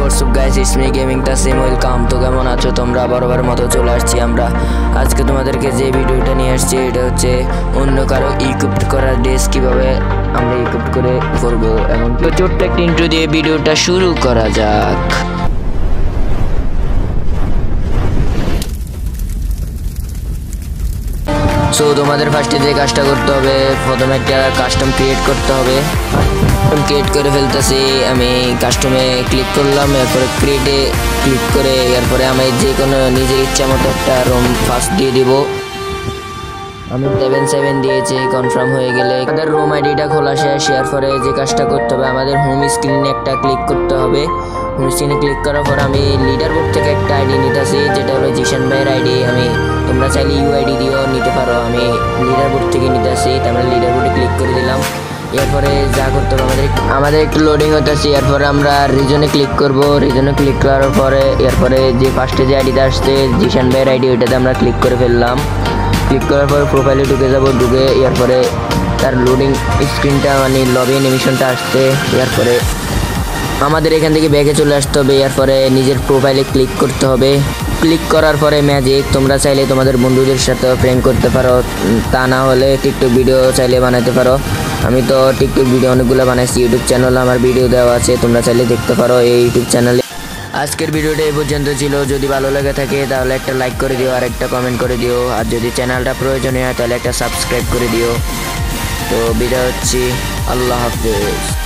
WhatsApp guys, it's me gaming Tasim, welcome. তো কেমন আছো তোমরা? বরাবর মতো চলে আসছি আমরা। আজকে তোমাদেরকে যে ভিডিওটা নিয়ে আসছি এটা হচ্ছে অন্য কারো ইকুইপ করার ড্রেস কীভাবে আমরা ইকুইপ করে করবো, এমন ছোট্ট একটা ইন্ট্রো দিয়ে ভিডিওটা শুরু করা যাক। সো তোমাদের ফার্স্টে যে কাজটা করতে হবে, প্রথমে একটা কাস্টম ক্রিয়েট করতে হবে। ক্রিয়েট করে ফেলতেছি আমি, কাস্টমে ক্লিক করলাম, এরপরে ক্রিয়েটে ক্লিক করে এরপরে আমি যে কোনো নিজের ইচ্ছা মতো একটা রুম ফার্স্ট দিয়ে দিব। আমি 7 দিয়েছি, কনফার্ম হয়ে গেলে আমাদের রুম আইডিটা খোলা শেষ। এরপরে যে কাজটা করতে হবে, আমাদের হোম স্ক্রিনে একটা ক্লিক করতে হবে। হোম স্ক্রিনে ক্লিক করার পর আমি লিডার বোর্ড থেকে একটা আইডি নিতেছি, যেটা হলো জিশান ভাইয়ের আইডি। তোমরা চাইলে ইউআইডি দিয়েও নিতে পারো, আমি লিডার বোর্ড থেকে নিতেছি। তারপরে লিডার বোর্ডে ক্লিক করে দিলাম। এরপরে যা করতে হবে, আমাদের একটু লোডিং হতেছে। এরপরে আমরা রিজনে ক্লিক করব। রিজনে ক্লিক করার পরে এরপরে যে ফার্স্টে যে আইডিটা আসছে জিশান ভাইয়ের আইডি, ওইটাতে আমরা ক্লিক করে ফেললাম। ক্লিক করার পর প্রোফাইলে ঢুকে যাব। ঢুকে এরপরে তার লোডিং স্ক্রিনটা মানে লবি অ্যানিমেশনটা আসছে। এরপরে আমাদের এখান থেকে ব্যাগে চলে আসতে হবে। এরপরে নিজের প্রোফাইলে ক্লিক করতে হবে। ক্লিক করার পরে ম্যাজিক, তোমরা চাইলে তোমাদের বন্ধুদের সাথে প্র্যাঙ্ক করতে পারো, তা না হলে টিকটক ভিডিও চাইলে বানাতে পারো। আমি তো টিকটক ভিডিও অনেকগুলো বানাইছি, ইউটিউব চ্যানেলে আমার ভিডিও দেওয়া আছে, তোমরা চাইলে দেখতে পারো এই ইউটিউব চ্যানেলে। আজকের ভিডিওটা এই পর্যন্ত ছিল। যদি ভালো লেগে থাকে তাহলে একটা লাইক করে দিও, আর একটা কমেন্ট করে দিও, আর যদি চ্যানেলটা প্রয়োজনীয় হয় তাহলে একটা সাবস্ক্রাইব করে দিও। তো বিদায় হচ্ছি, আল্লাহ হাফেজ।